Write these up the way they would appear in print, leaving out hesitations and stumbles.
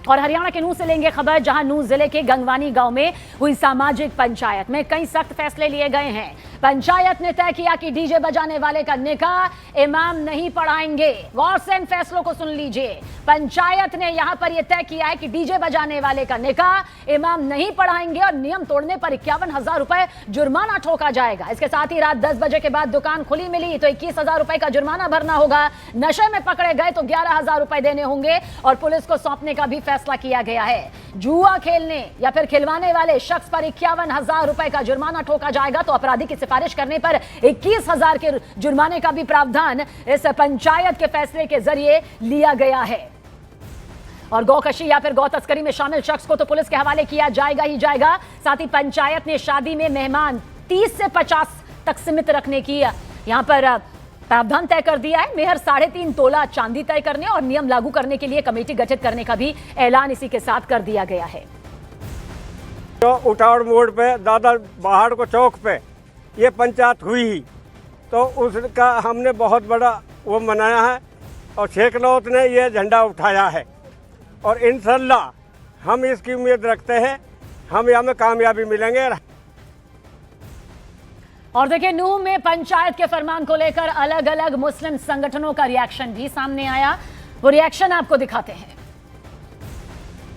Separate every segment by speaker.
Speaker 1: और हरियाणा के नूंह से लेंगे खबर, जहां नूंह जिले के गंगवानी गांव में हुई सामाजिक पंचायत में कई सख्त फैसले लिए गए हैं। पंचायत ने तय किया कि डीजे बजाने वाले का निकाह इमाम नहीं पढ़ाएंगे। गौर से इन फैसलों को सुन लीजिए। पंचायत ने यहां पर यह तय किया है कि डीजे बजाने वाले का निकाह इमाम नहीं पढ़ाएंगे और नियम तोड़ने पर 51,000 रुपए जुर्माना ठोका जाएगा। इसके साथ ही रात 10 बजे के बाद दुकान खुली मिली तो 21,000 रुपए का जुर्माना भरना होगा। नशे में पकड़े गए तो 11,000 रुपए देने होंगे और पुलिस को सौंपने का भी फैसला किया गया है। जुआ खेलने या फिर खिलवाने वाले शख्स पर 51,000 रुपए का जुर्माना ठोका जाएगा तो अपराधी की सिफारिश करने पर 21,000 के जुर्माने का भी प्रावधान इस पंचायत के फैसले के जरिए लिया गया है। और गौकशी या फिर गौ तस्करी में शामिल शख्स को तो पुलिस के हवाले किया जाएगा ही जाएगा। साथ ही पंचायत ने शादी में मेहमान 30 से 50 तक सीमित रखने की यहां पर प्रावधान तय कर दिया है। मेहर 3.5 तोला चांदी तय करने और नियम लागू करने के लिए कमेटी गठित करने का भी ऐलान इसी के साथ कर दिया गया है।
Speaker 2: तो उटावड़ मोड़ पे दादा बाहर को चौक पे ये पंचायत हुई तो उसका हमने बहुत बड़ा वो मनाया है और शेख नौत ने ये झंडा उठाया है और इंशाल्लाह हम इसकी उम्मीद रखते हैं हम यहाँ में कामयाबी मिलेंगे।
Speaker 1: और देखिए, नूंह में पंचायत के फरमान को लेकर अलग अलग मुस्लिम संगठनों का रिएक्शन भी सामने आया। वो रिएक्शन आपको दिखाते हैं।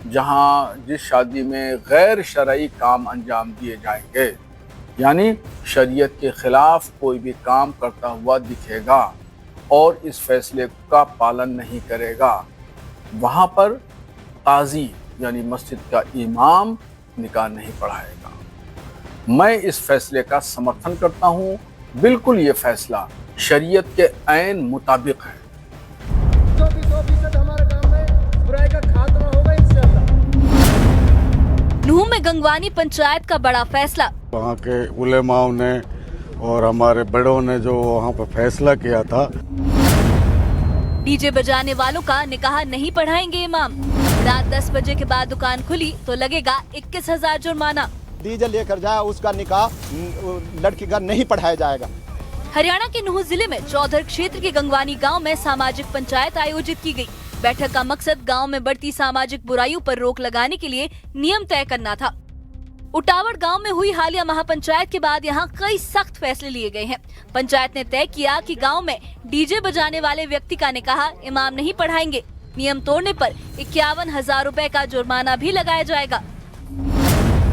Speaker 3: जहां जिस शादी में गैर शरई काम अंजाम दिए जाएंगे, यानी शरीयत के खिलाफ कोई भी काम करता हुआ दिखेगा और इस फैसले का पालन नहीं करेगा, वहां पर काजी यानी मस्जिद का इमाम निकाह नहीं पढ़ाएगा। मैं इस फैसले का समर्थन करता हूं। बिल्कुल ये फैसला शरीयत के ऐन मुताबिक है।
Speaker 4: नूंह में गंगवानी पंचायत का बड़ा फैसला।
Speaker 5: वहाँ के उलेमाओं ने और हमारे बड़ों ने जो वहाँ पर फैसला किया था,
Speaker 4: डीजे बजाने वालों का निकाह नहीं पढ़ाएंगे इमाम। रात 10 बजे के बाद दुकान खुली तो लगेगा 21,000 जुर्माना।
Speaker 6: डीजे लेकर जाए उसका निकाह लड़की का नहीं पढ़ाया जाएगा।
Speaker 4: हरियाणा के नूंह जिले में चौधर क्षेत्र के गंगवानी गांव में सामाजिक पंचायत आयोजित की गई। बैठक का मकसद गांव में बढ़ती सामाजिक बुराइयों पर रोक लगाने के लिए नियम तय करना था। उटावड़ गांव में हुई हालिया महापंचायत के बाद यहां कई सख्त फैसले लिए गए हैं। पंचायत ने तय किया कि गांव में डीजे बजाने वाले व्यक्ति का निकाह इमाम नहीं पढ़ाएंगे। नियम तोड़ने पर 51,000 रुपए का जुर्माना भी लगाया जाएगा।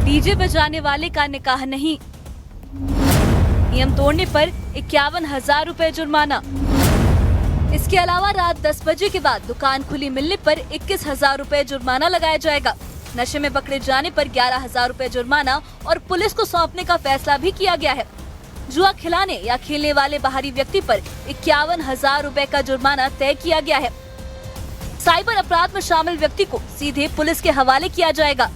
Speaker 4: डीजे बजाने वाले का निकाह नहीं, नियम तोड़ने पर 51,000 रुपए जुर्माना। इसके अलावा रात 10 बजे के बाद दुकान खुली मिलने पर 21,000 रुपए जुर्माना लगाया जाएगा। नशे में पकड़े जाने पर 11,000 रुपए जुर्माना और पुलिस को सौंपने का फैसला भी किया गया है। जुआ खिलाने या खेलने वाले बाहरी व्यक्ति पर 51,000 रुपए का जुर्माना तय किया गया है। साइबर अपराध में शामिल व्यक्ति को सीधे पुलिस के हवाले किया जाएगा।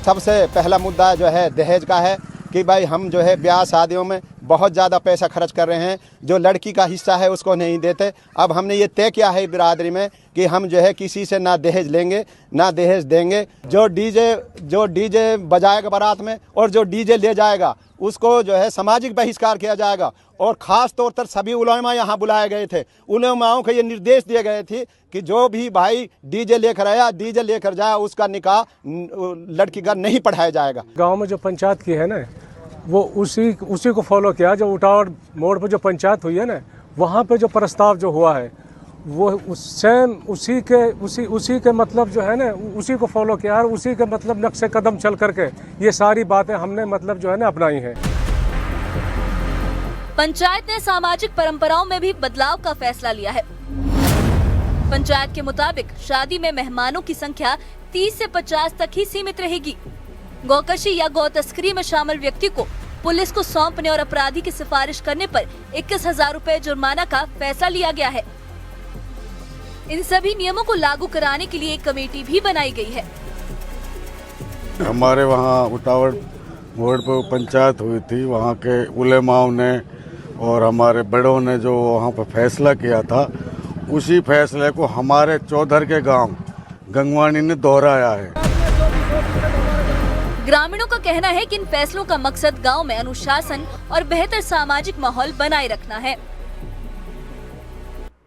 Speaker 6: सबसे पहला मुद्दा जो है दहेज का है कि भाई हम जो है ब्याह शादियों में बहुत ज़्यादा पैसा खर्च कर रहे हैं, जो लड़की का हिस्सा है उसको नहीं देते। अब हमने ये तय किया है बिरादरी में कि हम जो है किसी से ना दहेज लेंगे ना दहेज देंगे। जो डीजे बजाएगा बारात में और जो डीजे ले जाएगा उसको जो है सामाजिक बहिष्कार किया जाएगा। और ख़ास तौर पर सभी उलेमा यहाँ बुलाए गए थे। उलेमाओं को ये निर्देश दिए गए थे कि जो भी भाई डीजे लेकर आया डीजे लेकर जाए उसका निकाह लड़की का नहीं पढ़ाया जाएगा।
Speaker 7: गांव में जो पंचायत की है ना, वो उसी को फॉलो किया। जो उटावड़ मोड़ पर जो पंचायत हुई है ना, वहाँ पे जो प्रस्ताव जो हुआ है वो सेम उसी के मतलब जो है ना, उसी को फॉलो किया और उसी के मतलब नक्शे कदम चल करके ये सारी बातें हमने मतलब जो है ना अपनाई है।
Speaker 4: पंचायत ने सामाजिक परंपराओं में भी बदलाव का फैसला लिया है। पंचायत के मुताबिक शादी में मेहमानों की संख्या 30 से 50 तक ही सीमित रहेगी। गौकशी या गौ तस्करी में शामिल व्यक्ति को पुलिस को सौंपने और अपराधी की सिफारिश करने पर 21,000 रुपए जुर्माना का फैसला लिया गया है। इन सभी नियमों को लागू कराने के लिए एक कमेटी भी बनाई गई है।
Speaker 5: हमारे वहाँ उटावड़ मोड़ पर पंचायत हुई थी, वहाँ के उलेमाओं ने और हमारे बड़ों ने जो वहाँ पर फैसला किया था, उसी फैसले को हमारे चौधर के गांव गंगवानी ने दोहराया है।
Speaker 4: ग्रामीणों का कहना है कि इन फैसलों का मकसद गांव में अनुशासन और बेहतर सामाजिक माहौल बनाए रखना है।